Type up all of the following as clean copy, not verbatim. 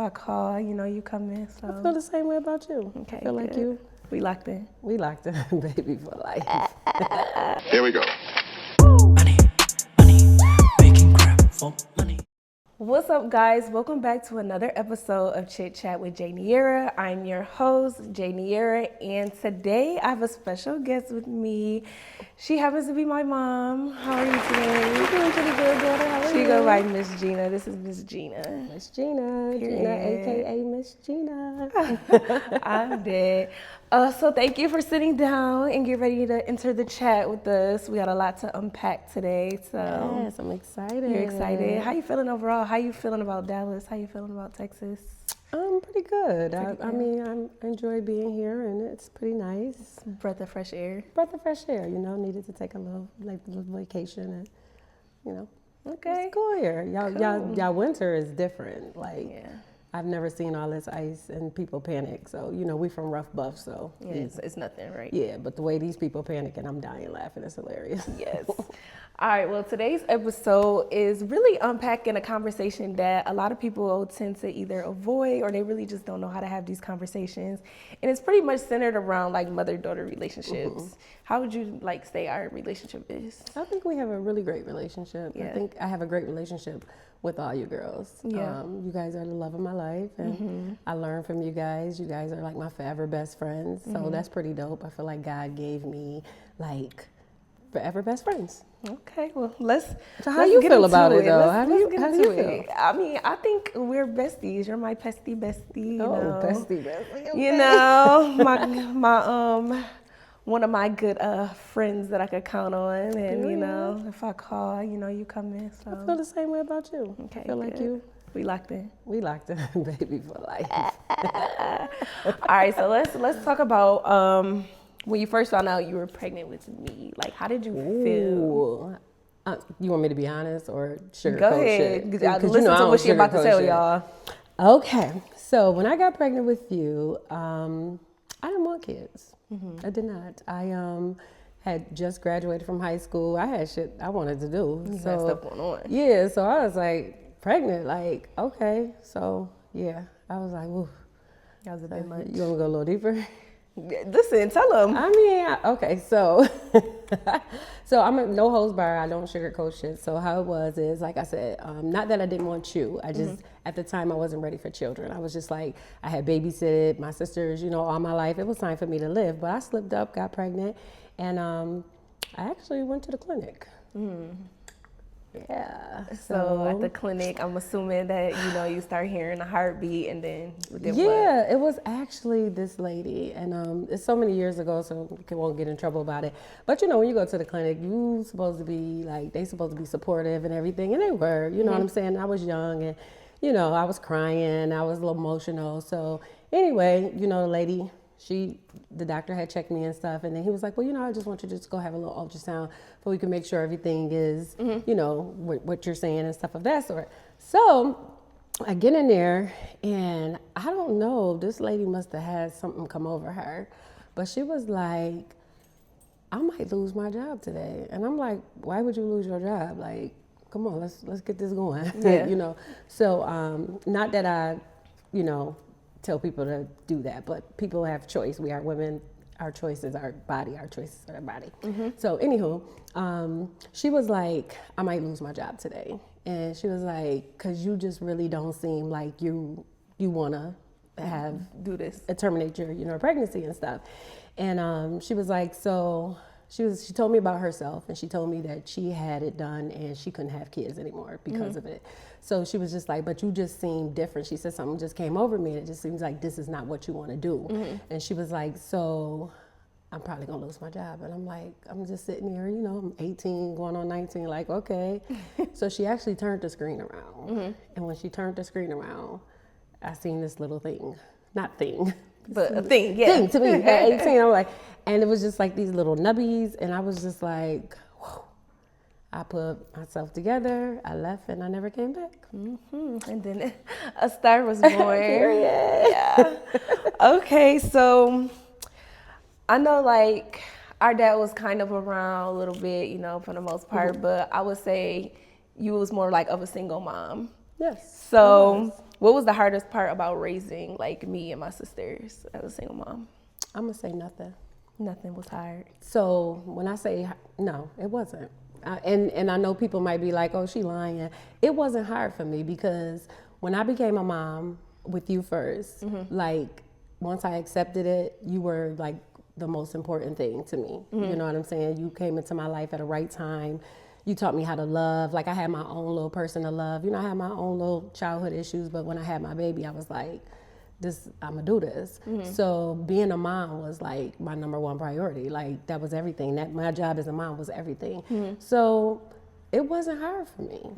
I call, you come in. So I feel the same way about you. Okay, I feel like good. We locked in. we locked in, baby, for life. Here we go. Money, money, making crap for money. What's up, guys? Welcome back to another episode of Chit Chat with Jay Niera. I'm your host, Jay Niera, and today I have a special guest with me. She happens to be my mom. How are you today? I'm doing pretty good, daughter. How are She you? go by Miss Gina. This is Miss Gina. Miss Gina, Gina, aka Miss Gina. I'm dead. So thank you for sitting down and get ready to enter the chat with us. We got a lot to unpack today. So Yes, I'm excited. You're excited. How you feeling overall? How you feeling about Dallas? How you feeling about Texas? I'm pretty good. I good. mean, I enjoy being here, and it's pretty nice. Breath of fresh air. Breath of fresh air, needed to take a little vacation, and Okay. it's cool here. Y'all winter is different. Yeah. I've never seen all this ice and people panic. So, we from Rough Buff, so. Yeah, it's nothing, right? Yeah, but the way these people panic, and I'm dying laughing, it's hilarious. Yes. All right, well, today's episode is really unpacking a conversation that a lot of people tend to either avoid or they really just don't know how to have these conversations. And it's pretty much centered around like mother-daughter relationships. How would you say our relationship is? I think we have a really great relationship. Yeah. I think I have a great relationship with all you girls. Yeah. You guys are the love of my life, and I learn from you guys. You guys are like my forever best friends. So that's pretty dope. I feel like God gave me forever best friends. Okay, well, So how you feel about it, though? How do you get feel? into it. I mean, I think we're besties. You're my pesty bestie. Bestie. My one of my good friends that I could count on, and if I call, you come in. So I feel the same way about you. Okay, I feel like good. We locked in. we locked in, baby, for life. All right, so let's talk about when you first found out you were pregnant with me. Like, how did you feel? Ooh. You want me to be honest or sugarcoat Go ahead. shit? Listen to what she's about to tell y'all. Okay, so when I got pregnant with you, I didn't want kids. I did not. I had just graduated from high school. I had shit I wanted to do. You had stuff going on. Yeah, so I was like pregnant, okay. So yeah, I was like, woo. That was a bit much. You want to go a little deeper? Listen, tell them. I mean, okay, so so I'm a no holds bar. I don't sugarcoat shit. So how it was is, like I said, not that I didn't want you. I just at the time I wasn't ready for children. I was just like, I had babysitted my sisters, all my life. It was time for me to live, but I slipped up, got pregnant, and I actually went to the clinic. Yeah. So at the clinic, I'm assuming that you start hearing a heartbeat, and then yeah, it was actually this lady, and it's so many years ago, so I won't get in trouble about it. But when you go to the clinic, you supposed to be they supposed to be supportive and everything, and they were. You know what I'm saying? I was young, and I was crying, I was a little emotional. So anyway, the lady. The doctor had checked me and stuff, and then he was like, well, I just want you to just go have a little ultrasound so we can make sure everything is, what you're saying and stuff of that sort. So I get in there, and I don't know, this lady must have had something come over her, but she was like, I might lose my job today. And I'm like, why would you lose your job? Like, come on, let's get this going. Yeah. So not that I, tell people to do that, but people have choice. We are women. Our choice is our body. Our choice is our body. So anywho, she was like, I might lose my job today. And she was like, cause you just really don't seem like you wanna do this, terminate your pregnancy and stuff. And she was like, so she told me about herself, and she told me that she had it done and she couldn't have kids anymore because of it. So she was just like, but you just seem different. She said something just came over me, and it just seems like this is not what you want to do. And she was like, so I'm probably gonna lose my job. And I'm like, I'm just sitting here, I'm 18 going on 19, like, okay. So she actually turned the screen around. And when she turned the screen around, I seen this little thing, not thing, but a thing, yeah. Thing to me at 18. I'm like, and it was just like these little nubbies, and I was just like, whoa. I put myself together, I left, and I never came back. And then a star was born. Period. Yeah. Okay, so I know our dad was kind of around a little bit, for the most part, but I would say you was more of a single mom. Yes. So What was the hardest part about raising like me and my sisters as a single mom? I'm gonna say nothing. Nothing was hard. So when I say no, it wasn't. And I know people might be like, oh, she lying. It wasn't hard for me because when I became a mom with you first, like once I accepted it, you were like the most important thing to me. You know what I'm saying? You came into my life at the right time. You taught me how to love. Like I had my own little person to love. You know, I had my own little childhood issues, but when I had my baby, I was like, I'm gonna do this. So being a mom was like my number one priority. Like that was everything. That my job as a mom was everything. So it wasn't hard for me.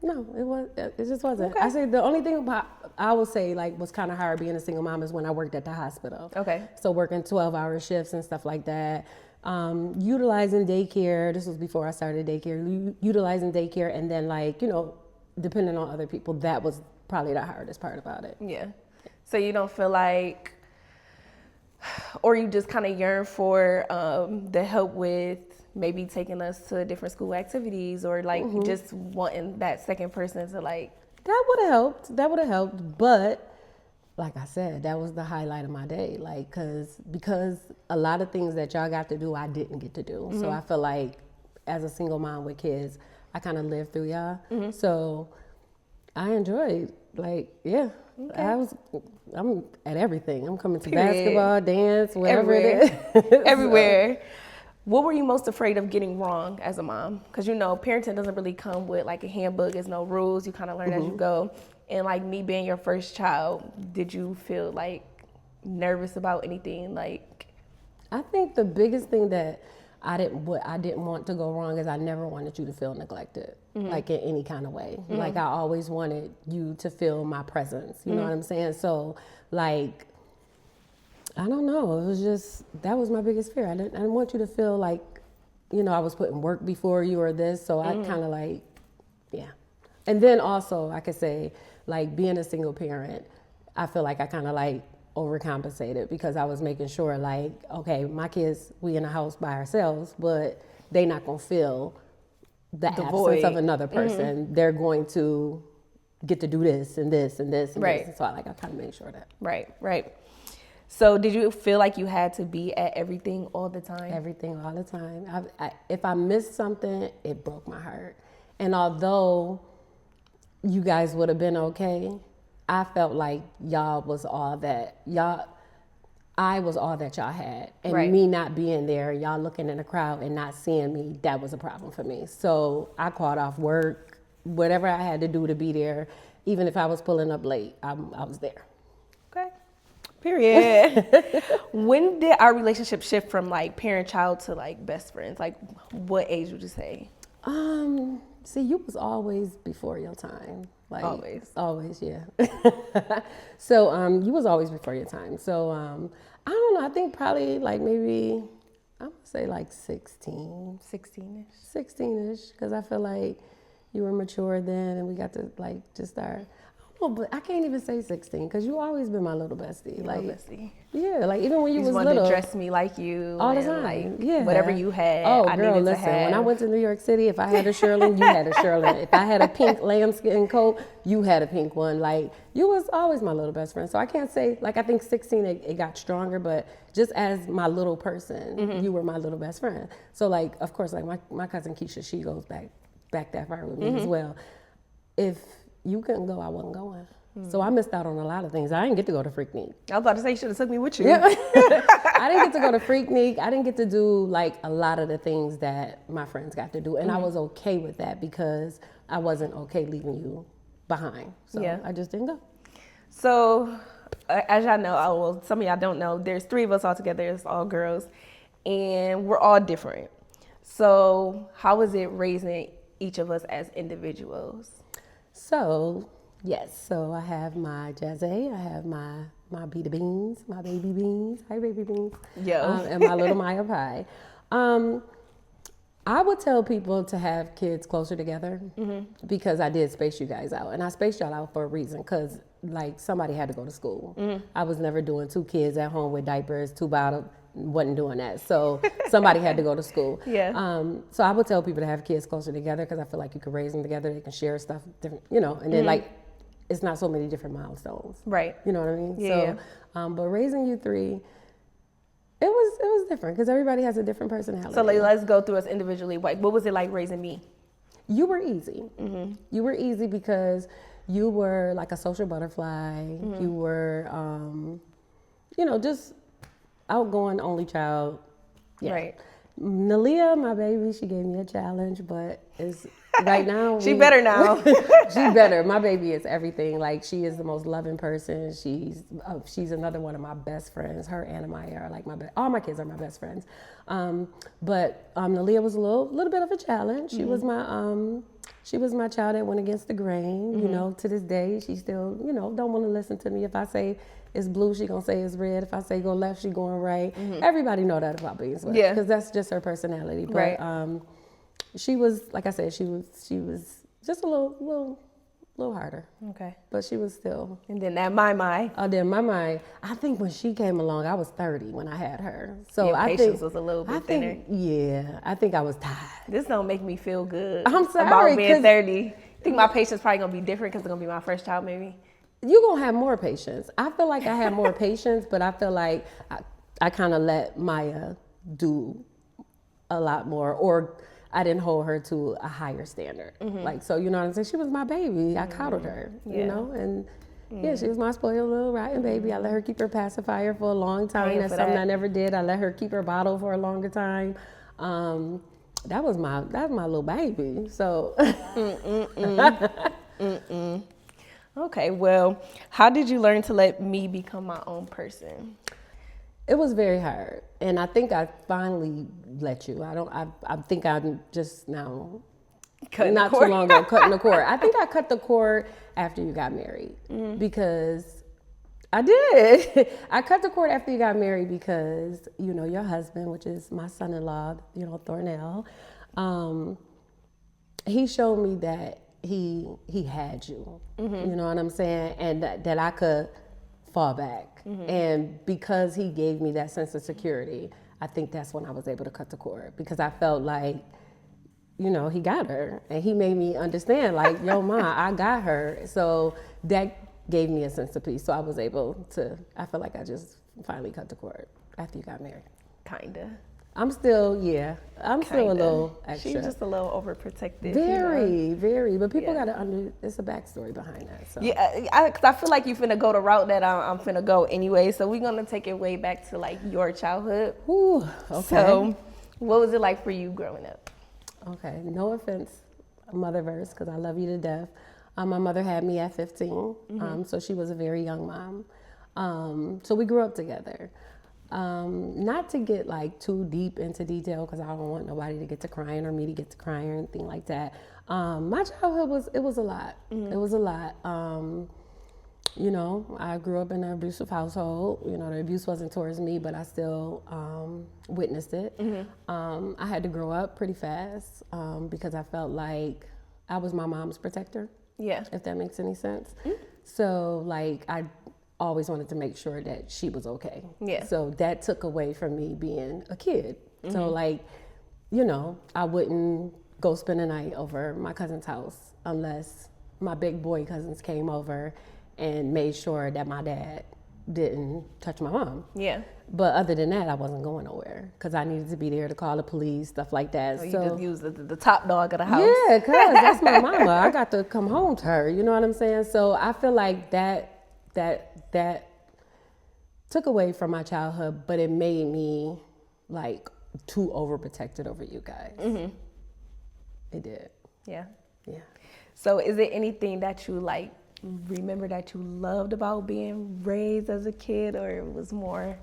No, it just wasn't. Okay. I say the only thing about I would say like was kind of hard being a single mom is when I worked at the hospital. Okay. So working 12-hour shifts and stuff like that. Utilizing daycare. This was before I started daycare. Utilizing daycare and then like, you know, depending on other people, that was probably the hardest part about it. Yeah. So you don't feel like, or you just kind of yearn for the help with maybe taking us to different school activities or like just wanting that second person to like. That would have helped. That would have helped. But like I said, that was the highlight of my day. Like, because a lot of things that y'all got to do, I didn't get to do. So I feel like as a single mom with kids, I kind of lived through y'all. So I enjoyed, like, yeah. Okay. I'm at everything. I'm coming to basketball, dance, whatever it is. Everywhere. What were you most afraid of getting wrong as a mom? Because you know, parenting doesn't really come with like a handbook. There's no rules. You kind of learn as you go. And like me being your first child, did you feel like nervous about anything? Like, I think the biggest thing that I didn't want to go wrong is I never wanted you to feel neglected, like in any kind of way. Like I always wanted you to feel my presence. You know what I'm saying? So like, I don't know. It was just, that was my biggest fear. I didn't want you to feel like, you know, I was putting work before you or this. So I kind of like, yeah. And then also I could say like being a single parent, I feel like I kind of like overcompensated because I was making sure like, okay, my kids, we in the house by ourselves, but they not gonna feel the absence void of another person. They're going to get to do this and this and this and Right. this. So I kind of made sure that. right. So did you feel like you had to be at everything all the time? Everything all the time. If I missed something, it broke my heart. And although you guys would have been okay, I felt like y'all was all that I was all that y'all had. And Right. me not being there, y'all looking in the crowd and not seeing me, that was a problem for me. So I called off work, whatever I had to do to be there. Even if I was pulling up late, I was there. Okay. Period. When did our relationship shift from like parent-child to like best friends? Like what age would you say? See, you was always before your time. Like always, yeah. So you was always before your time. So I don't know. I think probably like maybe I'm gonna say like 16, 16ish, because I feel like you were mature then, and we got to like just start. Oh, but I can't even say 16 because you always been my little bestie. Like, bestie. Yeah, like even when you was wanted little. to dress me like you. All the and, time, like, yeah. Whatever you had, oh, I girl, needed listen, to have. when I went to New York City, if I had a Shirley, you had a Shirley. If I had a pink lambskin coat, you had a pink one. Like, you was always my little best friend. So I can't say, like, I think 16, it got stronger, but just as my little person, you were my little best friend. So, like, of course, like, my cousin Keisha, she goes back that far with me as well. If you couldn't go, I wasn't going. So I missed out on a lot of things. I didn't get to go to Freaknik. I was about to say you should have took me with you. Yeah. I didn't get to go to Freaknik. I didn't get to do like a lot of the things that my friends got to do. And I was okay with that because I wasn't okay leaving you behind. So I just didn't go. So as y'all know, well, some of y'all don't know, there's 3 of us all together. It's all girls. And we're all different. So how is it raising each of us as individuals? So, yes. So I have my Jazzy. I have my Beta Beans, my baby beans. Hi, baby beans. And my little Maya Pie. I would tell people to have kids closer together because I did space you guys out. And I spaced y'all out for a reason because, like, somebody had to go to school. I was never doing 2 kids at home with diapers, 2 bottles. Wasn't doing that. So somebody had to go to school. So I would tell people to have kids closer together because I feel like you can raise them together. They can share stuff different, you know, and then like it's not so many different milestones. Right. You know what I mean? Yeah. So, but raising you three, it was different because everybody has a different personality. So like, let's go through us individually. Like, what was it like raising me? You were easy. You were easy because you were like a social butterfly. You were, just outgoing only child. Yeah. Right. Nalia, my baby, she gave me a challenge, but it's right now. She better now. She better. My baby is everything. Like, she is the most loving person. She's another one of my best friends. Her and Amaya are like all my kids are my best friends. But Nalia was a little bit of a challenge. She was my child that went against the grain. You know, to this day, she still, don't want to listen to me. If I say it's blue, she gonna say it's red. If I say go left, she going right. Everybody know that about being Swift. Yeah. Because that's just her personality. But Right. she was, like I said, she was just a little harder. Okay. But she was still. And then that my. Oh, then my mind. I think when she came along, I was 30 when I had her. So Your I patience think was a little bit I think, yeah, I think I was tired. This don't make me feel good. I'm sorry, about being 'cause- 30. I think my patience probably gonna be different because it's gonna be my first child, maybe. You're gonna have more patience. I feel like I had more patience, but I feel like I kind of let Maya do a lot more, or I didn't hold her to a higher standard. Like, so, you know what I'm saying? She was my baby. I coddled her, you know, and yeah, she was my spoiled little rotten baby. I let her keep her pacifier for a long time. Paying That's for something that. I never did. I let her keep her bottle for a longer time. That was my little baby. So Okay, well, how did you learn to let me become my own person? it was very hard, and I think I finally let you. I think I'm just now. Cutting Not the too cord. long ago, cutting the cord. I think I cut the cord after you got married because I did. I cut the cord after you got married because, your husband, which is my son-in-law, Thornell, he showed me that he had you. You know what I'm saying? And that I could fall back. And because he gave me that sense of security, I think that's when I was able to cut the cord, because I felt like, he got her, and he made me understand, like, yo, Ma, I got her. So that gave me a sense of peace. So I was able to, I feel like I just finally cut the cord after you got married. Kinda. I'm still a little extra. She's just a little overprotective. Very, very. But people Yeah. gotta it's a backstory behind that. So Yeah, cause I feel like you finna go the route that I'm finna go anyway. So we're gonna take it way back to like your childhood. Ooh, okay. So, what was it like for you growing up? Okay, no offense, Motherverse, because I love you to death. My mother had me at 15, so she was a very young mom. So we grew up together. Not to get like too deep into detail, because I don't want nobody to get to crying or me to get to crying or anything like that. My childhood was a lot. It was a lot. I grew up in an abusive household. The abuse wasn't towards me, but I still witnessed it. I had to grow up pretty fast because I felt like I was my mom's protector. Yeah. If that makes any sense. So like I always wanted to make sure that she was okay. Yeah. So that took away from me being a kid. So like, I wouldn't go spend a night over my cousin's house unless my big boy cousins came over and made sure that my dad didn't touch my mom. Yeah. But other than that, I wasn't going nowhere because I needed to be there to call the police, stuff like that. So you just use the top dog of the house. Yeah, because that's my mama. I got to come home to her. You know what I'm saying? So I feel like that took away from my childhood, but it made me like too overprotected over you guys. It did. Yeah. Yeah. So is there anything that you like remember that you loved about being raised as a kid, or it was more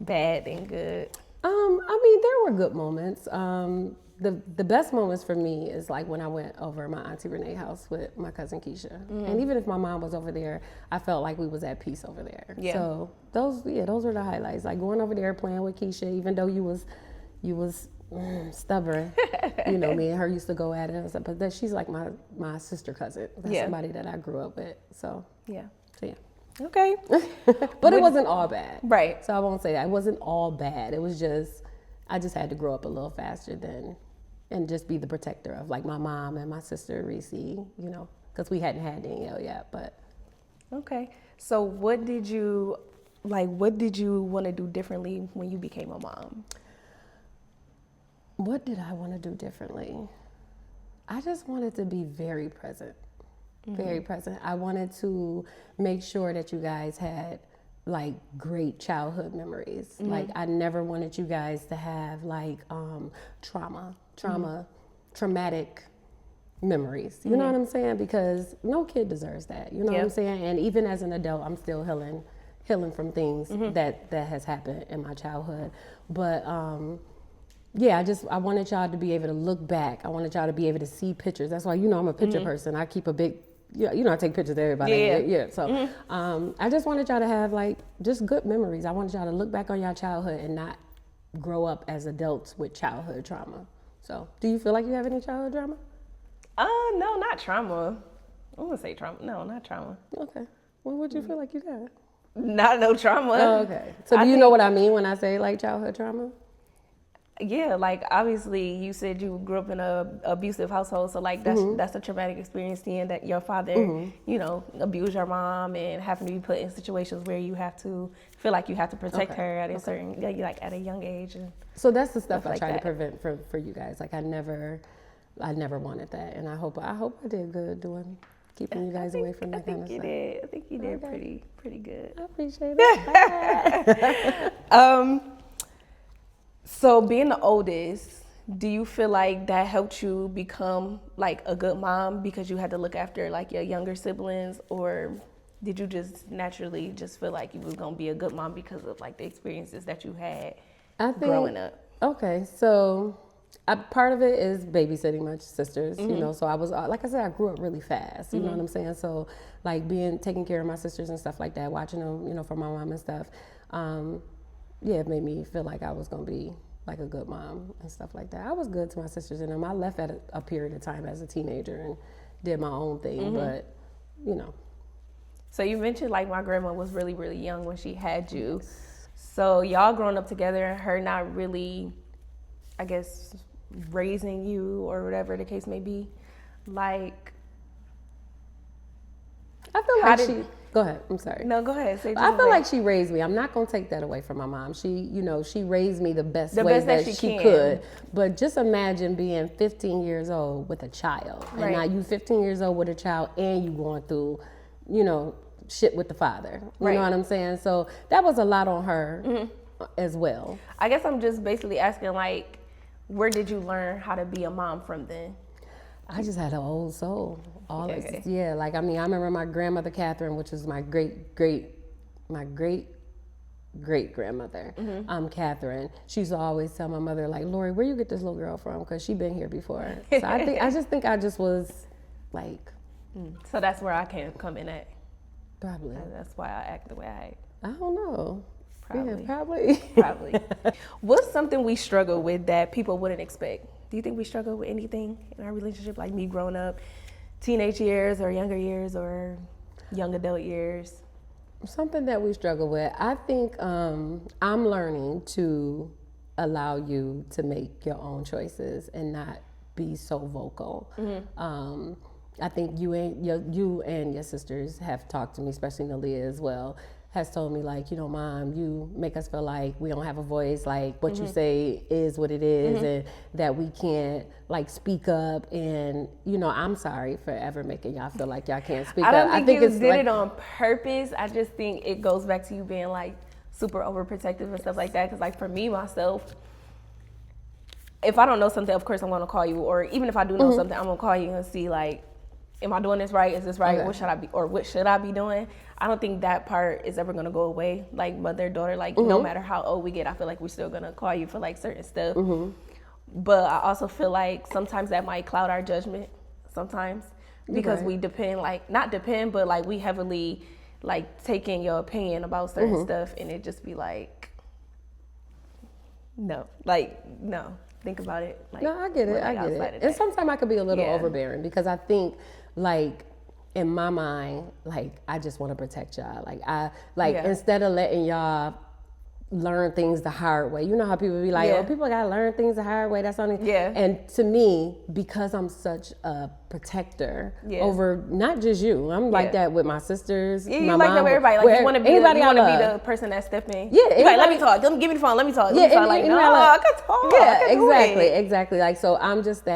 bad than good? There were good moments. The best moments for me is like when I went over my Auntie Renee's house with my cousin Keisha. And even if my mom was over there, I felt like we was at peace over there. Yeah. So those were the highlights. Like going over there playing with Keisha, even though you was stubborn. Me and her used to go at it and stuff. But she's like my sister cousin. That's somebody that I grew up with. So Yeah. yeah. Okay. But it wasn't all bad. Right. So I won't say that. It wasn't all bad. It was just, I just had to grow up a little faster and just be the protector of like my mom and my sister Reese, because we hadn't had Danielle yet. But Okay. So what did you want to do differently when you became a mom? What did I want to do differently? I just wanted to be very present. Very present. I wanted to make sure that you guys had like great childhood memories. Like I never wanted you guys to have like traumatic memories. You know what I'm saying? Because no kid deserves that. You know what I'm saying? And even as an adult, I'm still healing from things that has happened in my childhood. But yeah, I wanted y'all to be able to look back. I wanted y'all to be able to see pictures. That's why, I'm a picture person. I keep a big, I take pictures of everybody. Yeah. So I just wanted y'all to have like just good memories. I wanted y'all to look back on your childhood and not grow up as adults with childhood trauma. So do you feel like you have any childhood trauma? No, not trauma. I wouldn't say trauma. No, not trauma. Okay. Well, what do you feel like you got? Not no trauma. Oh, okay. So do you know what I mean when I say like childhood trauma? Yeah, like obviously you said you grew up in a abusive household, so like that's a traumatic experience, seeing that your father, abused your mom and having to be put in situations where you have to feel like you have to protect her at a certain, like at a young age. And so that's the stuff I like try that. to prevent for you guys. Like I never wanted that, and I hope I did good keeping you guys away from that kind of stuff. I think you did pretty good. I appreciate it. So being the oldest, do you feel like that helped you become like a good mom because you had to look after like your younger siblings, or did you just naturally just feel like you was gonna be a good mom because of like the experiences that you had growing up? Okay, so part of it is babysitting my sisters, so I was, like I said, I grew up really fast, you know what I'm saying? So like taking care of my sisters and stuff like that, watching them, for my mom and stuff, it made me feel like I was gonna be like a good mom and stuff like that. I was good to my sisters and them. I left at a period of time as a teenager and did my own thing, but So you mentioned like my grandma was really, really young when she had you. So y'all growing up together and her not really, I guess, raising you or whatever the case may be, like, I feel like go ahead, I'm sorry. No, go ahead. I feel like she raised me. I'm not going to take that away from my mom. She raised me the best way that she could. But just imagine being 15 years old with a child. Right. And now you 15 years old with a child and you going through, shit with the father. You know what I'm saying? So that was a lot on her as well. I guess I'm just basically asking, like, where did you learn how to be a mom from then? I just had an old soul. I remember my grandmother Catherine, which was my great grandmother, Catherine. She used to always tell my mother, like, Lori, where you get this little girl from? Because she been here before. So I just was like. So that's where I can come in at. Probably. That's why I act the way I act. I don't know. Probably. Yeah, probably. Probably. What's something we struggle with that people wouldn't expect? Do you think we struggle with anything in our relationship, like me growing up, teenage years or younger years or young adult years? Something that we struggle with. I think I'm learning to allow you to make your own choices and not be so vocal. I think you and your sisters have talked to me, especially Nalia as well, has told me like, Mom, you make us feel like we don't have a voice, like what you say is what it is, and that we can't like speak up. And I'm sorry for ever making y'all feel like y'all can't speak up. I think you did it on purpose. I just think it goes back to you being like super overprotective and stuff like that. Because like for me myself, if I don't know something, of course I'm gonna call you, or even if I do know something, I'm gonna call you and see like, am I doing this right? Is this right? Okay. What should I be doing? I don't think that part is ever gonna go away. Like mother, daughter, like no matter how old we get, I feel like we're still gonna call you for like certain stuff. But I also feel like sometimes that might cloud our judgment sometimes because we depend, like not depend, but like we heavily like take in your opinion about certain stuff, and it just be like, no, think about it. Like, no, I get it. And sometimes I could be a little overbearing because I think like in my mind, like I just want to protect y'all. Like instead of letting y'all learn things the hard way. You know how people be like, Yeah. oh, people gotta learn things the hard way. That's only Yeah. And to me, because I'm such a protector Yeah. over not just you, I'm like Yeah. that with my sisters. Yeah, my you like that mom, with everybody. Like with you want to be, anybody you I want to be love. the person that's stepping. Yeah, You like, let me anybody- talk. Give me the phone. Let me talk. Yeah, Let me talk. Like, no, I can talk. I Yeah, can do exactly, it. exactly. Like, so I'm just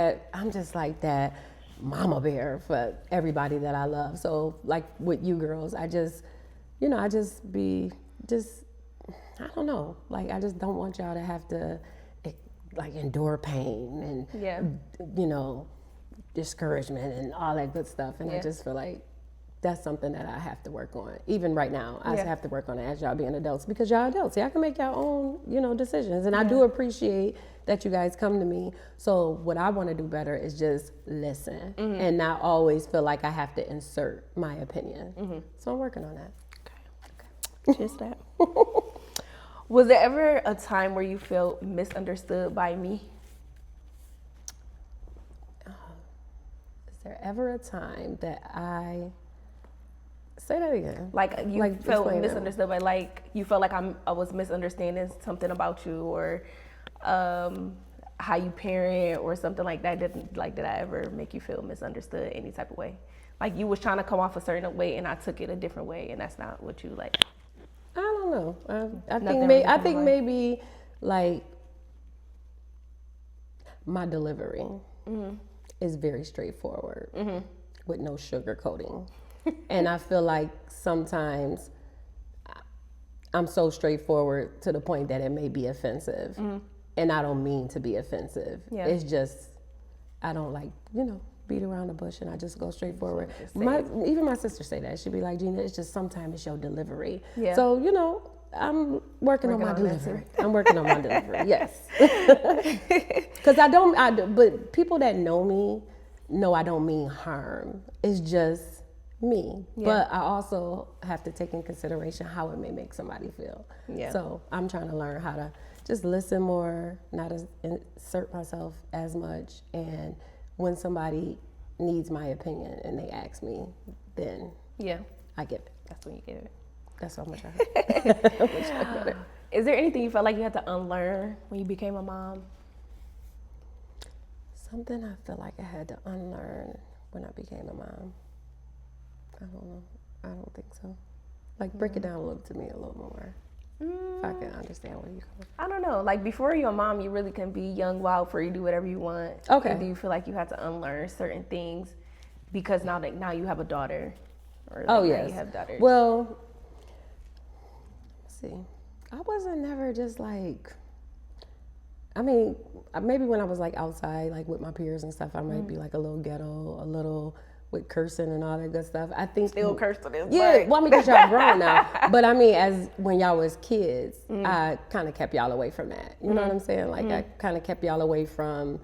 like that mama bear for everybody that I love. So like with you girls, I just I don't know. Like, I just don't want y'all to have to like endure pain and Yeah. discouragement and all that good stuff. And I Yeah. just feel like that's something that I have to work on. Even right now, I Yeah. have to work on it as y'all being adults, because y'all adults. Y'all can make your own, decisions. And I do appreciate that you guys come to me. So what I want to do better is just listen and not always feel like I have to insert my opinion. So I'm working on that. Just that. Was there ever a time where you felt misunderstood by me? Is there ever a time that say that again? Like you felt explain that. misunderstood by, like you felt like I was misunderstanding something about you, or how you parent or something like that. Did I ever make you feel misunderstood any type of way? Like you was trying to come off a certain way and I took it a different way, and that's not what you like. I don't know. I Nothing think really come maybe like my delivery is very straightforward with no sugarcoating. And I feel like sometimes I'm so straightforward to the point that it may be offensive. And I don't mean to be offensive. Yeah. It's just, I don't like, beat around the bush, and I just go straight forward. Even my sister say that. She'd be like, Gina, it's just sometimes it's your delivery. Yeah. So, I'm working on my on that delivery. I'm working on my delivery, yes. Because but people that know me know I don't mean harm. It's just me. Yeah. But I also have to take in consideration how it may make somebody feel. Yeah. So I'm trying to learn how to just listen more, not insert myself as much, and when somebody needs my opinion and they ask me, then Yeah, I get it. that's when you get it. That's how much I get it. Is there anything you felt like you had to unlearn when you became a mom? Something I feel like I had to unlearn when I became a mom. I don't know. I don't think so. Like, break it down to me a little more. If I can understand where you're coming from. I don't know. Like, before you're a mom, you really can be young, wild, free, do whatever you want. Okay. And do you feel like you had to unlearn certain things because now you have a daughter? Or Oh, now yes. you have daughters. Well, let's see. I wasn't never just like, I mean, maybe when I was like outside, like with my peers and stuff, I might be like a little ghetto, a little with cursing and all that good stuff. I think Still cursed to this Yeah, day. well, I mean, because y'all grown now. But I mean, as when y'all was kids, I kind of kept y'all away from that. You know what I'm saying? Like, I kind of kept y'all away from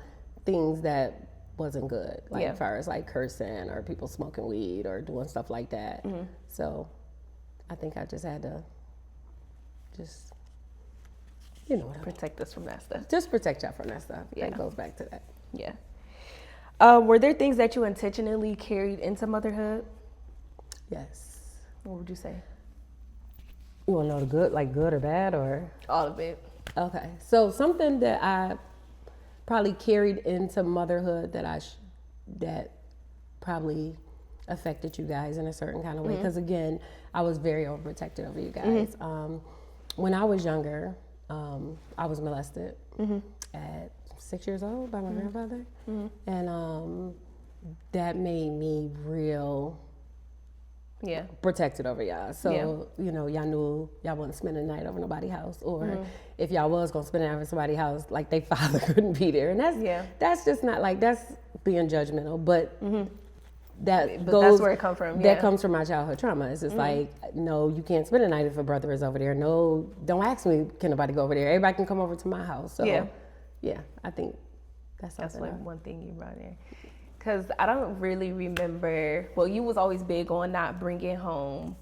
things that wasn't good. Like, Yeah. as far as like cursing or people smoking weed or doing stuff like that. So I think I just had to just, what I mean. Protect us from that stuff. Just protect y'all from that stuff. Yeah. That goes back to that. Yeah. Were there things that you intentionally carried into motherhood? Yes. What would you say? You want to know the good, like good or bad, or? All of it. Okay. So something that I probably carried into motherhood that probably affected you guys in a certain kind of way. Because again, I was very overprotective over you guys. When I was younger, I was molested at 6 years old by my grandfather. And that made me real Yeah. protected over y'all. So, y'all knew y'all wasn't spending the night over nobody's house. Or if y'all was going to spend the night over somebody's house, like they father couldn't be there. And that's just not like, that's being judgmental. But But goes, that's where it comes from. That comes from my childhood trauma. It's just like, no, you can't spend the night if a brother is over there. No, don't ask me, can nobody go over there? Everybody can come over to my house. So, yeah, I think that's like one thing you brought in. Because I don't really remember, well, you was always big on not bringing home,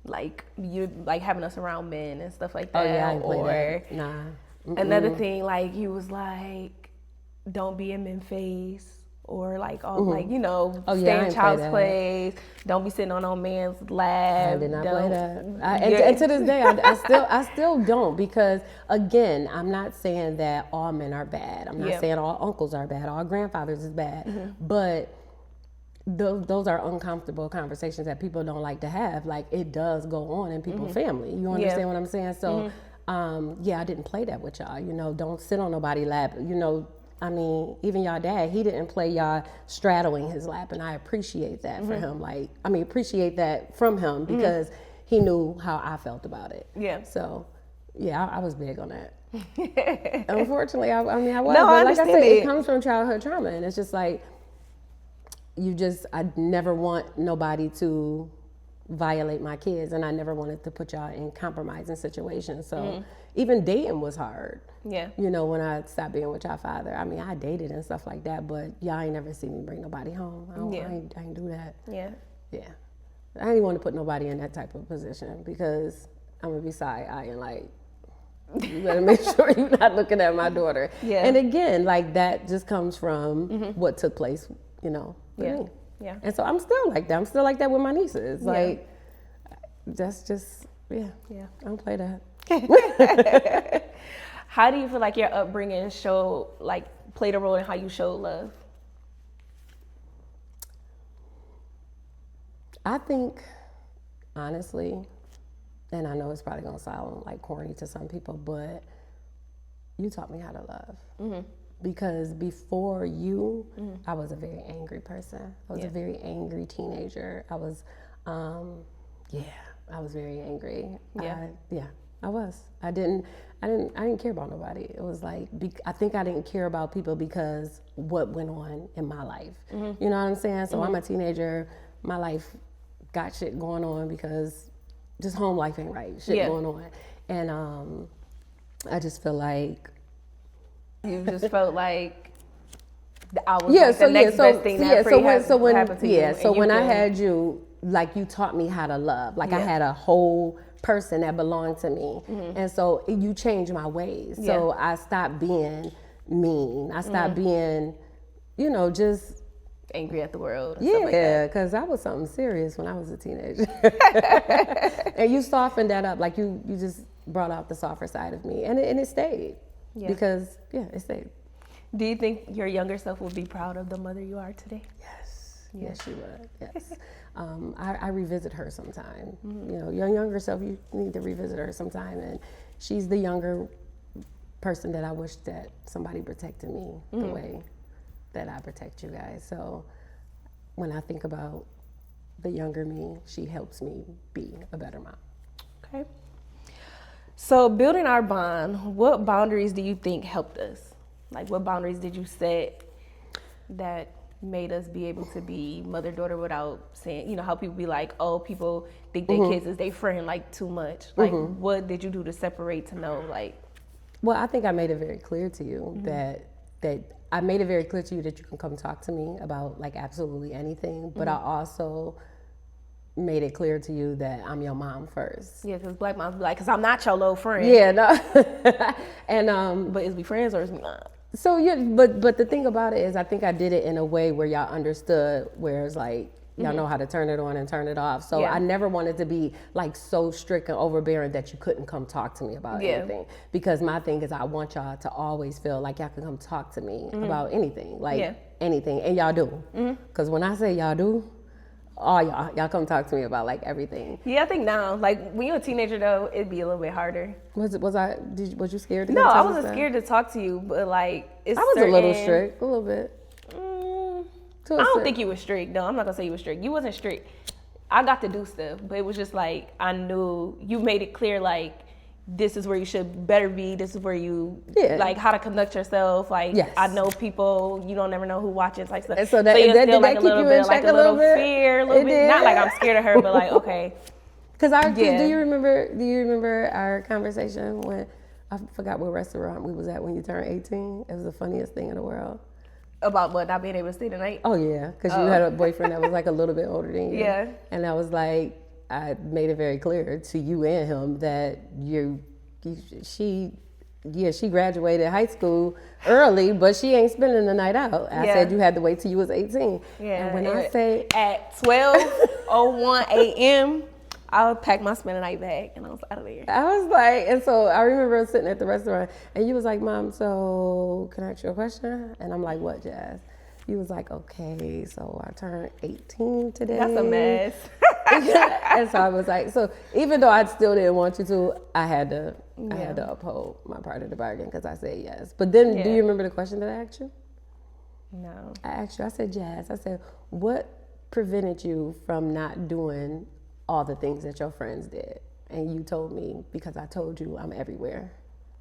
like, you like having us around men and stuff like that. Oh, yeah, I ain't play or that. Nah. another thing, like, you was like, don't be in men's face. or like all like you know Oh, yeah, I stay in ain't play child's that. place, don't be sitting on no man's lap. I did not play don't- that. Yeah. And to this day, I still don't, because again, I'm not saying that all men are bad. I'm not Yeah. saying all uncles are bad, all grandfathers is bad, but those are uncomfortable conversations that people don't like to have. Like, it does go on in people's family. You understand what I'm saying? So, yeah, I didn't play that with y'all. You know, don't sit on nobody's lap. You know, I mean, even y'all dad, he didn't play y'all straddling his lap, and I appreciate that for him. Like, I mean, appreciate that from him, because he knew how I felt about it. Yeah. So, yeah, I was big on that. Unfortunately, I mean, I was. No, I but like I said, understand it it. comes from childhood trauma, and it's just like, I never want nobody to violate my kids, and I never wanted to put y'all in compromising situations. So even dating was hard. Yeah. You know, when I stopped being with y'all father, I mean, I dated and stuff like that, but y'all ain't never seen me bring nobody home. I ain't do that. Yeah. Yeah. I didn't want to put nobody in that type of position, because I'm going to be side-eyeing like, you better make sure you're not looking at my daughter. Yeah. And again, like, that just comes from what took place, you know, with Yeah. me. Yeah. And so I'm still like that. I'm still like that with my nieces. Like, that's just, yeah. Yeah. I don't play that. How do you feel like your upbringing played a role in how you showed love? I think, honestly, and I know it's probably gonna sound like corny to some people, but you taught me how to love. Because before you, I was a very angry person. I was a very angry teenager. I was, I was very angry. Yeah. I was. I didn't care about nobody. It was like, I think I didn't care about people because what went on in my life. You know what I'm saying? So I'm a teenager. My life got shit going on because just home life ain't right. Shit going on. And I just feel like, You just felt like I was like the next best thing that happened to you. So when I had you, like, you taught me how to love. Like, I had a whole person that belonged to me. And so you changed my ways. So I stopped being mean. I stopped being, you know, just angry at the world. And stuff like yeah, that. because I was something serious when I was a teenager. And you softened that up. Like, you just brought out the softer side of me. And it stayed. Yeah. Because, it stayed. Do you think your younger self would be proud of the mother you are today? Yes, she would. Yes. I revisit her sometime. You know, your younger self, you need to revisit her sometime. And she's the younger person that I wish that somebody protected me the way that I protect you guys. So when I think about the younger me, she helps me be a better mom. Okay. So building our bond, what boundaries do you think helped us? Like, what boundaries did you set that made us be able to be mother-daughter without saying, you know, how people be like, oh, people think their kids is their friend, like, too much. Like, what did you do to separate to know, like? Well, I think I made it very clear to you that I made it very clear to you that you can come talk to me about, like, absolutely anything. But I also made it clear to you that I'm your mom first. Yeah, because black moms be like, because I'm not your little friend. Yeah, no. And But is we friends or is we not? so yeah, but the thing about it is, I think I did it in a way where y'all understood, where it's like, y'all know how to turn it on and turn it off. So I never wanted to be like so strict and overbearing that you couldn't come talk to me about anything. Because my thing is, I want y'all to always feel like y'all can come talk to me about anything, like anything, and y'all do. Because when I say y'all do, all y'all come talk to me about like everything. Yeah, I think now, like, when you're a teenager though, it'd be a little bit harder. Was you scared to No, come I tell us wasn't that? scared to talk to you, but like, it's I was a little certain- strict, a little bit. I don't think you were strict. No, I'm not gonna say you were strict. You wasn't strict. I got to do stuff, but it was just like, I knew you made it clear, like, this is where you should better be. This is where you like how to conduct yourself. Like, I know people, you don't never know who watches, like stuff. And so that, you're did still that like a keep little you bit, in like check a little bit? fear, a little It bit. did? Not like I'm scared of her, but like, okay. Because do you remember our conversation when I forgot what restaurant we was at when you turned 18? It was the funniest thing in the world. About what, not being able to stay the night? Oh yeah, because you had a boyfriend that was like a little bit older than you. Yeah. And I was like, I made it very clear to you and him that she yeah, she graduated high school early, but she ain't spending the night out. I Yeah. said you had to wait till you was 18. Yeah, And when I say, at 12:01 a.m., I would pack my spend the night bag and I was out of there. I was like, and so I remember sitting at the restaurant and you was like, Mom, so can I ask you a question? And I'm like, what, Jazz? You was like, okay, so I turned 18 today. That's a mess. And so I was like, so even though I still didn't want you to, I had to uphold my part of the bargain because I said yes. But then, do you remember the question that I asked you? No. I asked you, I said, Jazz, I said, what prevented you from not doing all the things that your friends did? And you told me, because I told you I'm everywhere.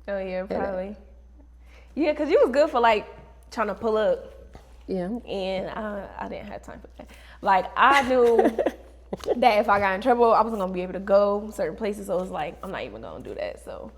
Oh, yeah, probably. Yeah, because you was good for, like, trying to pull up. Yeah. And I didn't have time for that. Like, I knew that if I got in trouble, I wasn't going to be able to go certain places. So it was like, I'm not even going to do that. So,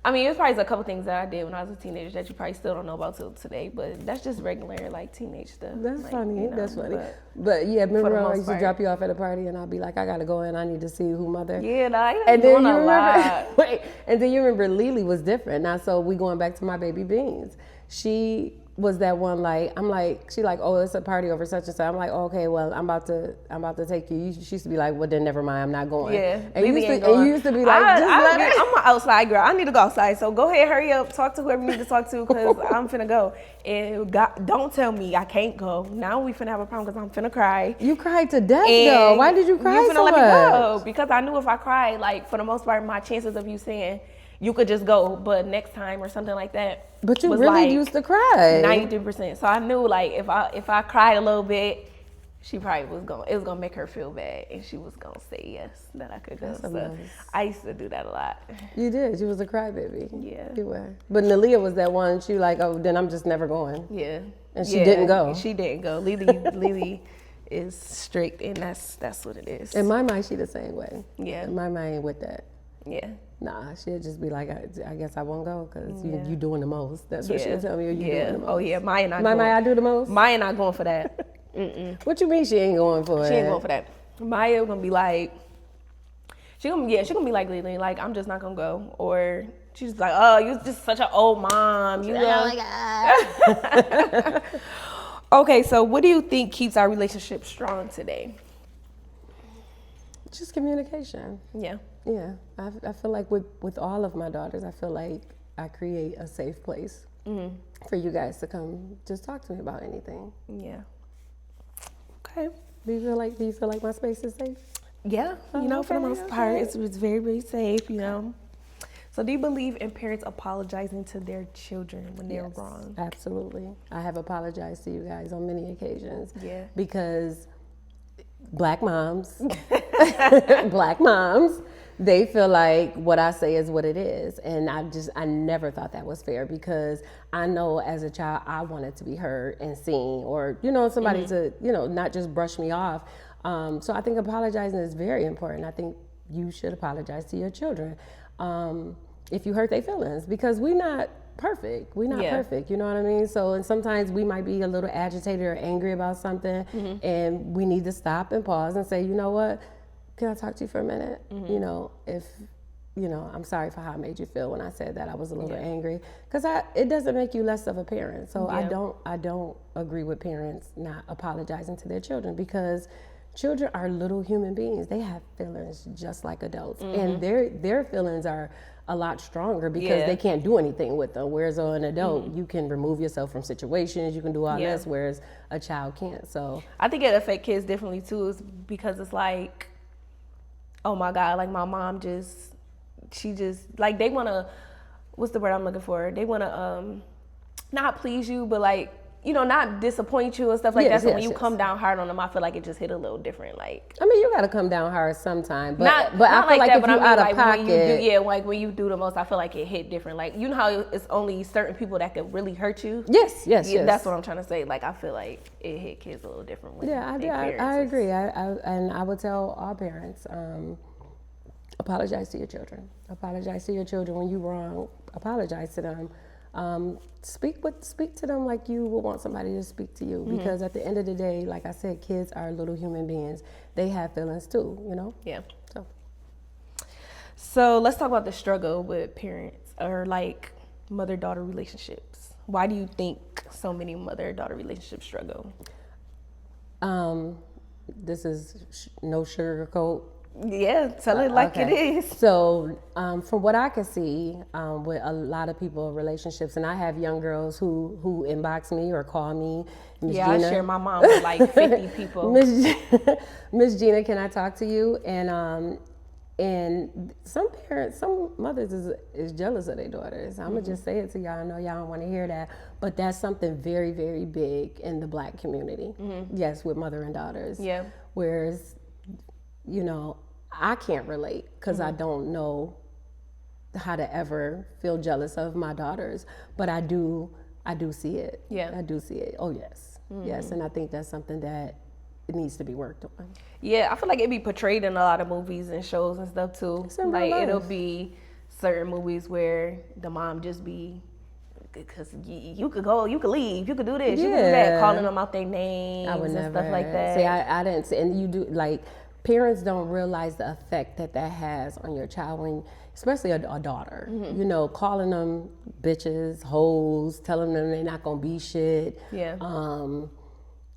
I mean, there's probably a couple things that I did when I was a teenager that you probably still don't know about till today. But that's just regular, like, teenage stuff. That's like, funny. you know, That's funny. But yeah, the remember I most used to part. drop you off at a party and I'd be like, I got to go in. I need to see who mother. Yeah, like, And doing then you a remember, lot. wait, and then you remember Lily was different. Now, so we going back to my baby Beans. She was that one, like, I'm like, she like, oh, it's a party over such and such. I'm like, oh, okay, well, I'm about to take you. She used to be like, well, then never mind, I'm not going. Yeah, And you Lily used to, ain't going. and you used to be like, just let her. I'm an outside girl. I need to go outside. So go ahead, hurry up, talk to whoever you need to talk to, because I'm finna go. And don't tell me I can't go. Now we finna have a problem because I'm finna cry. You cried to death, And though. Why did you cry you finna so let me much? go because I knew if I cried, like, for the most part, my chances of you saying you could just go, but next time or something like that. But you was really like used to cry. 93%. So I knew, like, if I cried a little bit, she probably it was gonna make her feel bad, and she was gonna say yes that I could go. That's So nice. I used to do that a lot. You did. You was a crybaby. Yeah. You were. But Nalia was that one. She like, oh, then I'm just never going. Yeah. And she didn't go. She didn't go. Lily is strict, and that's what it is. In my mind, she the same way. Yeah. In my mind, ain't with that. Yeah. Nah, she'll just be like, I guess I won't go because Yeah. you doing the most. That's what Yeah. she'll tell me. You doing the most. Oh yeah. Maya not Maya, going. I do the most. Maya not going for that. What you mean she ain't going for it? She ain't going for that. Maya gonna be like, she gonna be like Lily, like, I'm just not gonna go, or she's like, oh, you just such an old mom. You know. Okay, so what do you think keeps our relationship strong today? Just communication. Yeah. Yeah, I feel like with all of my daughters, I feel like I create a safe place for you guys to come just talk to me about anything. Yeah. Okay. Do you feel like my space is safe? Yeah. You know, for the most part, it's very, very safe. You know. So, do you believe in parents apologizing to their children when they're Yes, wrong? Absolutely. I have apologized to you guys on many occasions. Yeah. Because black moms, they feel like what I say is what it is. And I never thought that was fair because I know as a child, I wanted to be heard and seen or, somebody to, not just brush me off. So I think apologizing is very important. I think you should apologize to your children. If you hurt their feelings, because we're not perfect. We're not perfect, you know what I mean? So, and sometimes we might be a little agitated or angry about something, and we need to stop and pause and say, you know what, can I talk to you for a minute? I'm sorry for how I made you feel when I said that I was a little angry, because it doesn't make you less of a parent. So I don't agree with parents not apologizing to their children, because children are little human beings. They have feelings just like adults, and their feelings are a lot stronger because they can't do anything with them. Whereas an adult, you can remove yourself from situations, you can do all this, whereas a child can't. So I think it affects kids differently too, is because it's like, oh my God, like my mom she like, they wanna, what's the word I'm looking for? They wanna not please you, but like, not disappoint you and stuff like that. So when you come down hard on them, I feel like it just hit a little different. Like, I mean, you gotta come down hard sometime, but not I feel like that, if but you out of like pocket, when you do the most, I feel like it hit different. Like, you know how it's only certain people that could really hurt you. Yes. That's what I'm trying to say. Like, I feel like it hit kids a little different. When I agree. And I would tell all parents, apologize to your children. Apologize to your children when you're wrong. Apologize to them. Speak to them like you would want somebody to speak to you, because at the end of the day, like I said, kids are little human beings. They have feelings too, Yeah. So So let's talk about the struggle with parents, or like mother-daughter relationships? Why do you think so many mother-daughter relationships struggle? This is no sugarcoat. Yeah, tell it like it is. So, from what I can see, with a lot of people in relationships, and I have young girls who inbox me or call me. Miss Yeah, Gina, I share my mom with like 50 people. Miss Gina, can I talk to you? And some parents, some mothers is jealous of their daughters. I'm gonna just say it to y'all. I know y'all don't want to hear that, but that's something very, very big in the Black community. Yes, with mother and daughters. Yeah. Whereas, you know, I can't relate because I don't know how to ever feel jealous of my daughters, but I do see it. Yeah. I do see it. Oh yes, yes, and I think that's something that it needs to be worked on. Yeah, I feel like it be portrayed in a lot of movies and shows and stuff too. in real Like life. it'll be certain movies where the mom just be, because you could go, you could leave, you could do this, you could do that, Yeah. calling them out their names I would and never stuff like that. See, I didn't see, and you do like parents don't realize the effect that has on your child when, especially a daughter. You know, calling them bitches, hoes, telling them they're not gonna be shit. Yeah.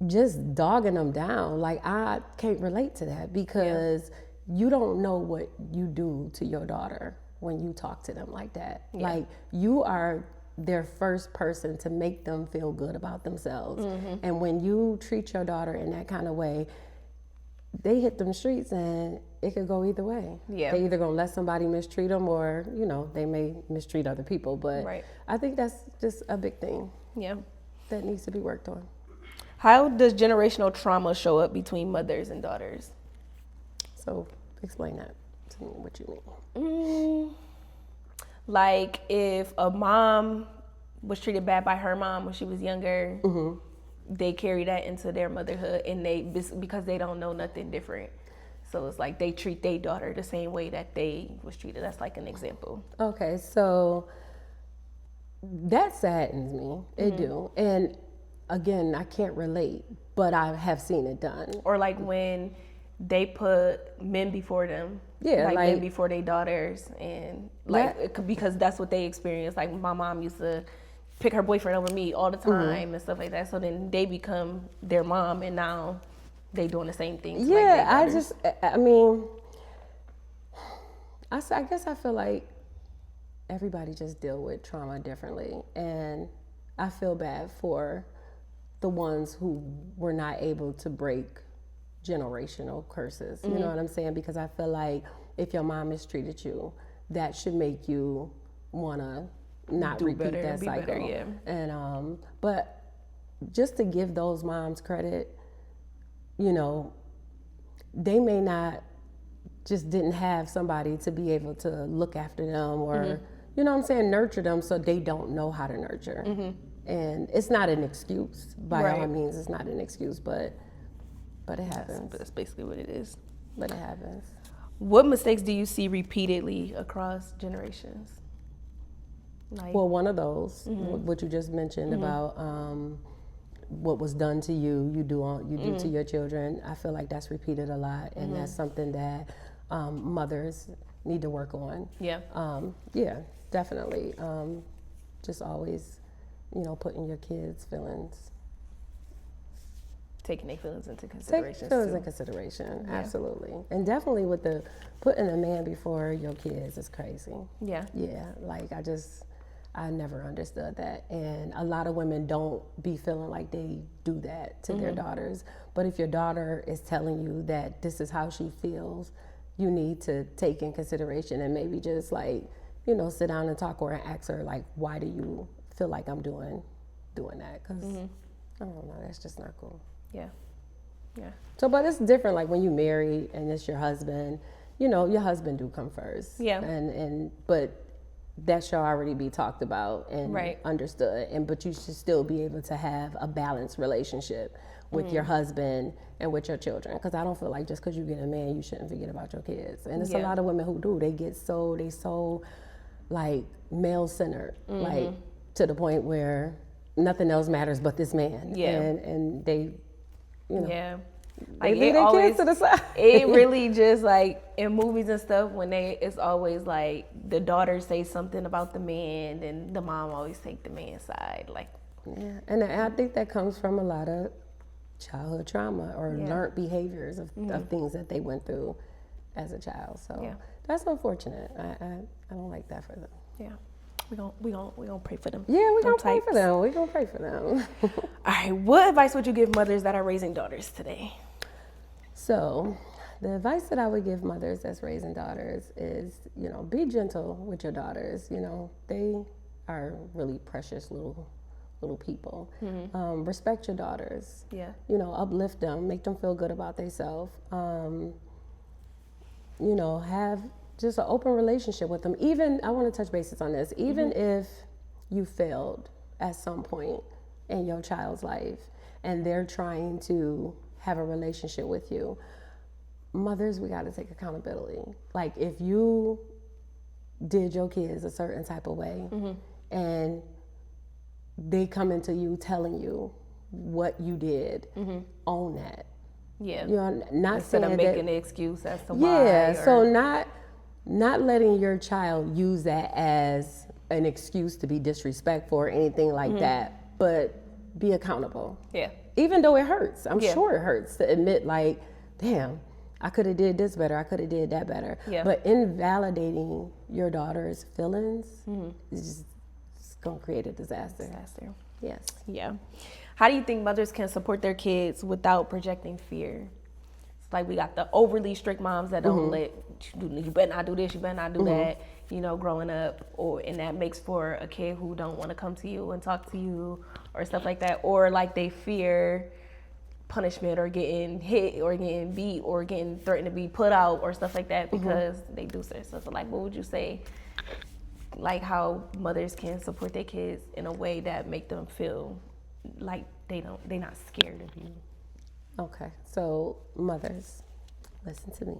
Just dogging them down. Like I can't relate to that because you don't know what you do to your daughter when you talk to them like that. Like you are their first person to make them feel good about themselves. And when you treat your daughter in that kind of way, they hit them streets and it could go either way. Yeah. They either gonna let somebody mistreat them or, you know, they may mistreat other people. But Right. I think that's just a big thing Yeah. that needs to be worked on. How does generational trauma show up between mothers and daughters? So explain that to me, what you mean. Like if a mom was treated bad by her mom when she was younger, they carry that into their motherhood, and because they don't know nothing different. So it's like they treat their daughter the same way that they was treated. That's like an example. Okay, so that saddens me. It do. And again, I can't relate, but I have seen it done. Or like when they put men before them. Yeah, like like- men before their daughters, and like because that's what they experienced. Like my mom used to pick her boyfriend over me all the time and stuff like that. So then they become their mom, and now they doing the same thing. To Yeah, like their daughters. I mean, I guess I feel like everybody just deal with trauma differently, and I feel bad for the ones who were not able to break generational curses. You know what I'm saying? Because I feel like if your mom mistreated you, that should make you wanna not Do repeat better, that be cycle. better, yeah. And but just to give those moms credit, you know, they may not just didn't have somebody to be able to look after them or, you know what I'm saying, nurture them, so they don't know how to nurture. And it's not an excuse, by all Right. means, it's not an excuse, but it happens. That's basically what it is. But it happens. What mistakes do you see repeatedly across generations? Like, Well, one of those, what you just mentioned about what was done to you, you do to your children. I feel like that's repeated a lot, and that's something that mothers need to work on. yeah, Yeah, definitely. Just always, you know, putting your kids' feelings, taking their feelings into take consideration. feelings in consideration. Absolutely, and definitely with the putting a man before your kids is crazy. Yeah, Yeah, like I never understood that. And a lot of women don't be feeling like they do that to their daughters. But if your daughter is telling you that this is how she feels, you need to take in consideration and maybe just like, you know, sit down and talk to her and ask her like, why do you feel like I'm doing that? Because I don't know, that's just not cool. yeah, yeah, So, but it's different like when you marry and it's your husband, you know, your husband do come first. Yeah. But that should already be talked about and Right. understood. But you should still be able to have a balanced relationship with your husband and with your children. Because I don't feel like just because you get a man, you shouldn't forget about your kids. And it's a Yeah. lot of women who do. They so like male centered, like to the point where nothing else matters but this man. Yeah. And they, you know. yeah. They Like leave their kids to the side. it really just like in movies and stuff when it's always like the daughter say something about the man and the mom always take the man's side. Like Yeah, and I think that comes from a lot of childhood trauma or learned behaviors of things that they went through as a child. So that's unfortunate. I don't like that for them. yeah, we gonna pray for them. Yeah, we're gonna pray types. for them. We're gonna pray for them. All right, what advice would you give mothers that are raising daughters today? So, the advice that I would give mothers that's raising daughters is, be gentle with your daughters. They are really precious little people. Respect your daughters. Yeah. Uplift them, make them feel good about themselves. Have just an open relationship with them. Even, I want to touch bases on this, even if you failed at some point in your child's life and they're trying to have a relationship with you, mothers, we got to take accountability. Like if you did your kids a certain type of way and they come into you telling you what you did, own that. Yeah. Not Instead of saying making that, an excuse as to why. yeah, so not letting your child use that as an excuse to be disrespectful or anything like that, but be accountable. Yeah. Even though it hurts. I'm sure it hurts to admit like, damn, I could have did this better. I could have did that better. Yeah. But invalidating your daughter's feelings is just going to create a disaster. Yes. Yeah. How do you think mothers can support their kids without projecting fear? It's like we got the overly strict moms that don't let you better not do this, you better not do that, growing up, and that makes for a kid who don't want to come to you and talk to you or stuff like that, or like they fear punishment or getting hit or getting beat or getting threatened to be put out or stuff like that because they do stuff. So like, what would you say, like how mothers can support their kids in a way that make them feel like they're not scared of you? Okay, so mothers, listen to me.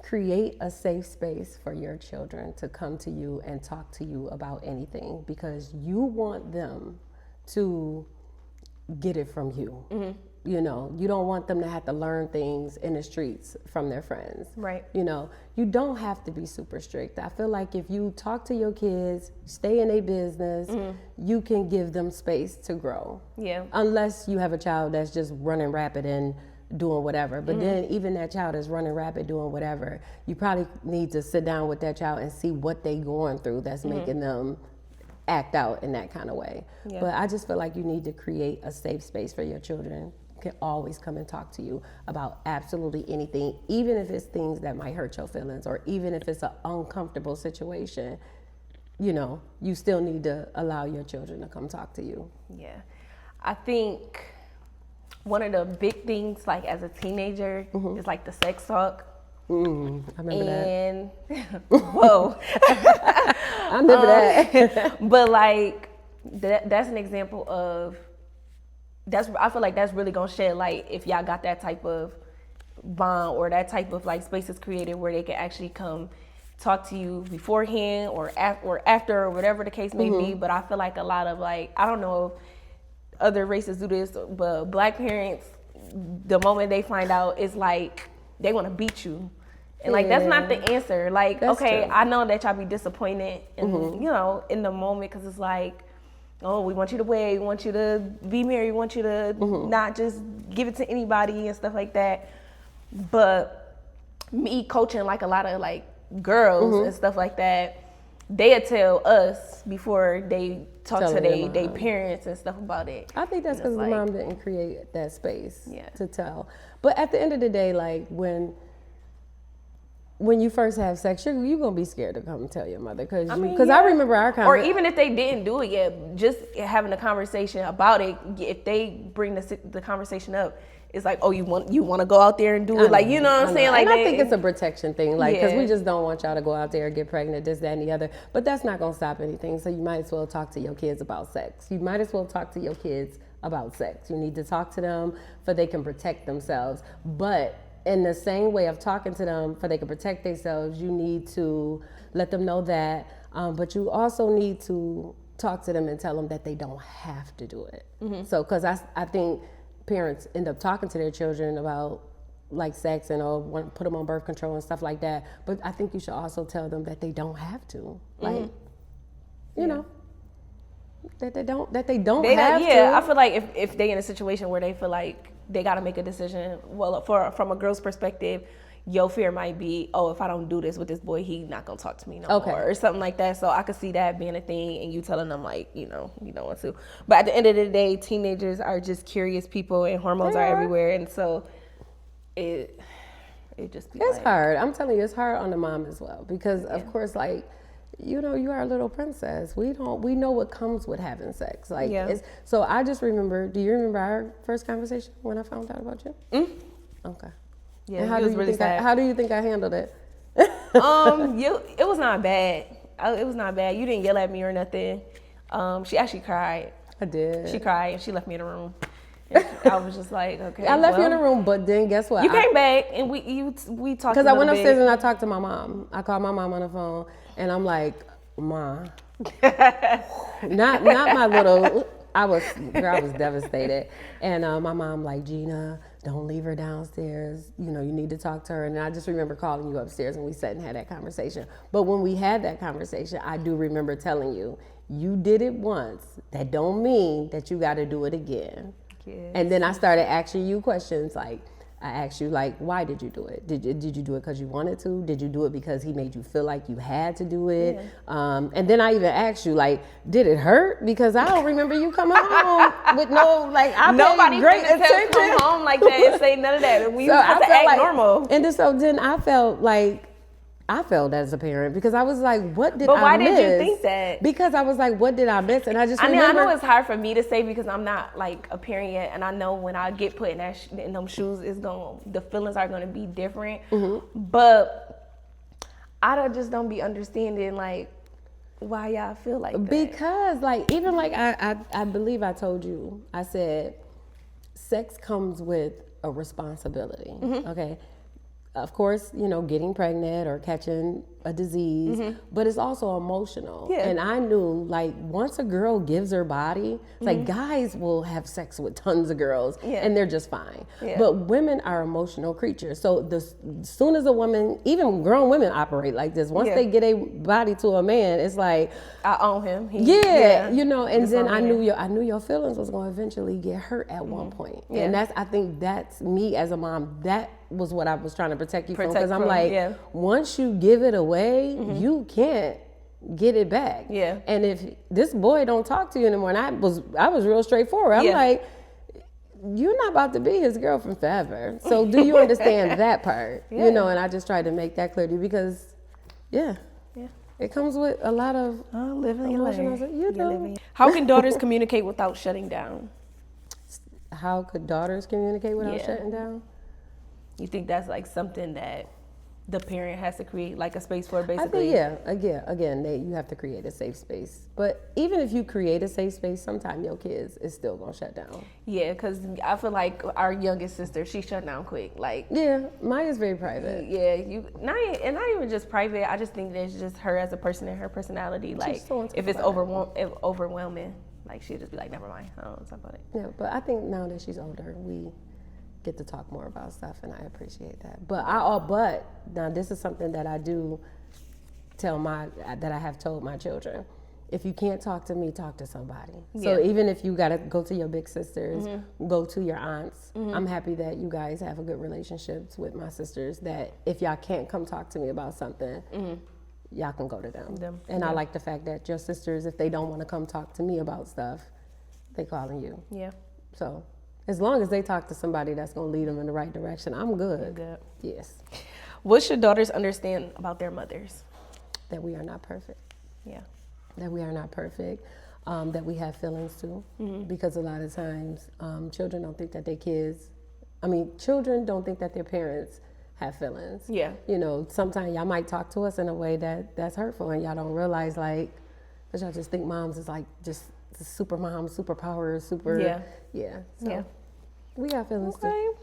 Create a safe space for your children to come to you and talk to you about anything because you want them to get it from you. You don't want them to have to learn things in the streets from their friends. Right. You don't have to be super strict. I feel like if you talk to your kids, stay in their business, you can give them space to grow. Yeah. Unless you have a child that's just running rapid and doing whatever. But then even that child is running rapid, doing whatever, you probably need to sit down with that child and see what they going through that's making them act out in that kind of way. Yeah. But I just feel like you need to create a safe space for your children. Can always come and talk to you about absolutely anything, even if it's things that might hurt your feelings or even if it's an uncomfortable situation. You still need to allow your children to come talk to you. Yeah. I think one of the big things, like as a teenager, is like the sex talk. I remember And whoa. I remember that. But like that's an example of I feel like that's really gonna shed light if y'all got that type of bond or that type of like spaces created where they can actually come talk to you beforehand or after or whatever the case may be. But I feel like a lot of like, I don't know if other races do this, but Black parents, the moment they find out, it's like they want to beat you. And like, that's not the answer. Like, That's okay, true. I know that y'all be disappointed in, in the moment, because it's like, oh, we want you to wed, we want you to be married, we want you to not just give it to anybody and stuff like that. But me coaching like a lot of like girls and stuff like that, they'll tell us before they talk to their parents and stuff about it. I think that's because like, the mom didn't create that space Yeah. to tell. But at the end of the day, like when you first have sex, you're gonna be scared to come and tell your mother because I remember our or even if they didn't do it yet, just having a conversation about it. If they bring the conversation up, it's like, oh, you want to go out there and do it, like, you know what I'm saying? Like, and I think it's a protection thing, like, because Yeah. we just don't want y'all to go out there and get pregnant, this, that, and the other. But that's not gonna stop anything. So you might as well talk to your kids about sex. You might as well talk to your kids about sex. You need to talk to them so they can protect themselves. But in the same way of talking to them so they can protect themselves, you need to let them know that, but you also need to talk to them and tell them that they don't have to do it. So, because I think parents end up talking to their children about like sex and want to put them on birth control and stuff like that. But I think you should also tell them that they don't have to. Like, you know, that they don't have to. I feel like if they in a situation where they feel like they got to make a decision, well, from a girl's perspective, your fear might be, oh, if I don't do this with this boy, he not gonna talk to me no more, or something like that. So I could see that being a thing, and you telling them like, you know, you don't want to. But at the end of the day, teenagers are just curious people, and hormones are everywhere, and so it just be it's like, hard. I'm telling you, it's hard on the mom as well, because of course, like, you know, you are a little princess. We know what comes with having sex. Like, so I just remember. Do you remember our first conversation when I found out about you? Okay. Yeah, and how do you think I handled it? It was not bad. It was not bad. You didn't yell at me or nothing. She actually cried. I did. She cried and she left me in the room. And I was just like, okay. I left you in the room, but then guess what? You came back and we talked. Because I went upstairs and I talked to my mom. I called my mom on the phone and I'm like, Ma, not my little. I was devastated. And my mom like, Gina, don't leave her downstairs. You know, you need to talk to her. And I just remember calling you upstairs and we sat and had that conversation. But when we had that conversation, I do remember telling you, you did it once. That don't mean that you got to do it again. Yes. And then I started asking you questions like, I asked you, like, why did you do it? Did you do it because you wanted to? Did you do it because he made you feel like you had to do it? Yeah. And then I even asked you, like, did it hurt? Because I don't remember you coming home with no, like, nobody great attention. Come home like that and say none of that. And we used to act like, normal. And then I felt like, as a parent, because I was like, what did I miss? But why did you think that? Because I was like, what did I miss? And I just remember. I know it's hard for me to say because I'm not like a parent yet, and I know when I get put in them shoes, the feelings are gonna be different. But I just don't be understanding like why y'all feel like that. Because like even like I believe I told you, I said, sex comes with a responsibility. Okay. Of course, you know, getting pregnant or catching a disease, but it's also emotional. Yeah. And I knew, like, once a girl gives her body, like, guys will have sex with tons of girls, and they're just fine. Yeah. But women are emotional creatures. So as soon as a woman, even grown women operate like this. Once they get a body to a man, it's like, I own him. You know, and then I knew your feelings was going to eventually get hurt at one point. Yeah. And I think that's me as a mom. That was what I was trying to protect you from, because I'm like, once you give it away, you can't get it back. Yeah. And if this boy don't talk to you anymore, and I was real straightforward. I'm like, you're not about to be his girlfriend forever. So do you understand that part? You know, and I just tried to make that clear to you because, it comes with a lot of living. How can daughters communicate without shutting down? How could daughters communicate without shutting down? You think that's like something that the parent has to create like a space for, basically? I think, again, you have to create a safe space. But even if you create a safe space, sometimes your kids is still gonna shut down. Yeah, because I feel like our youngest sister, she shut down quick. Like, yeah, mine is very private. Yeah, not even just private. I just think that it's just her as a person and her personality. Like, if it's overwhelming, like she'll just be like, never mind, I don't want to talk about it. Yeah, but I think now that she's older, we get to talk more about stuff, and I appreciate that. But now this is something that I do that I have told my children. If you can't talk to me, talk to somebody. So even if you gotta go to your big sisters, go to your aunts, I'm happy that you guys have a good relationships with my sisters, that if y'all can't come talk to me about something, y'all can go to them. And I like the fact that your sisters, if they don't want to come talk to me about stuff, they calling you. Yeah. So as long as they talk to somebody that's going to lead them in the right direction, I'm good. You're good. Yes. What should daughters understand about their mothers? That we are not perfect. Yeah. That we are not perfect. That we have feelings too. Because a lot of times, children don't think that children don't think that their parents have feelings. Yeah. You know, sometimes y'all might talk to us in a way that's hurtful, and y'all don't realize, like, because y'all just think moms is like just super mom, superpower, super. Yeah. So we got feelings too.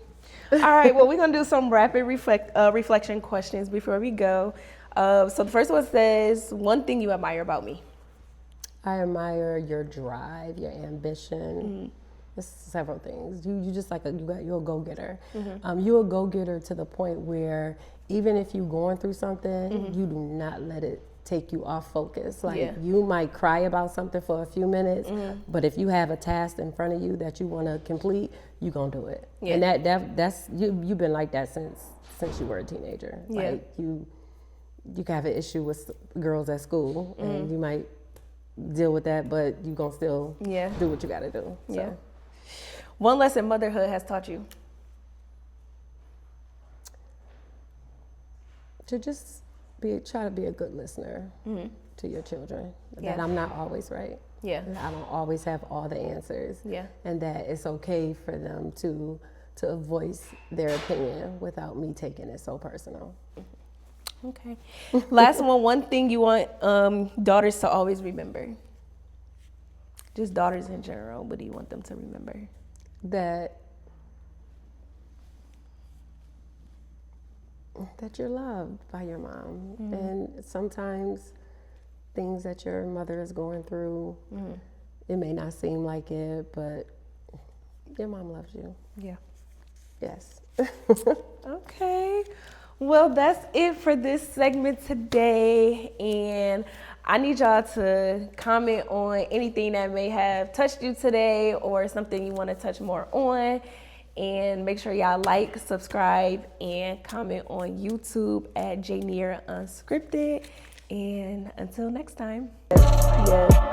All right. Well, we're gonna do some rapid reflection questions before we go. So the first one says, one thing you admire about me. I admire your drive, your ambition, It's several things. You just like you're a go-getter. You're a go-getter to the point where even if you're going through something, you do not let it take you off focus. Like you might cry about something for a few minutes, but if you have a task in front of you that you want to complete, you're gonna do it. And that's you've been like that since you were a teenager. Like you can have an issue with girls at school, and you might deal with that, but you gonna still do what you gotta do. So. One lesson motherhood has taught you. To just try to be a good listener to your children. That I'm not always right. Yeah. I don't always have all the answers. Yeah. And that it's okay for them to voice their opinion without me taking it so personal. Okay. Last one thing you want daughters to always remember. Just daughters in general, what do you want them to remember? That you're loved by your mom. And sometimes things that your mother is going through, it may not seem like it, but your mom loves you. Yeah. Yes. Okay. Well, that's it for this segment today. And I need y'all to comment on anything that may have touched you today or something you want to touch more on. And make sure y'all like, subscribe, and comment on YouTube at Janier Unscripted. And until next time. Yeah.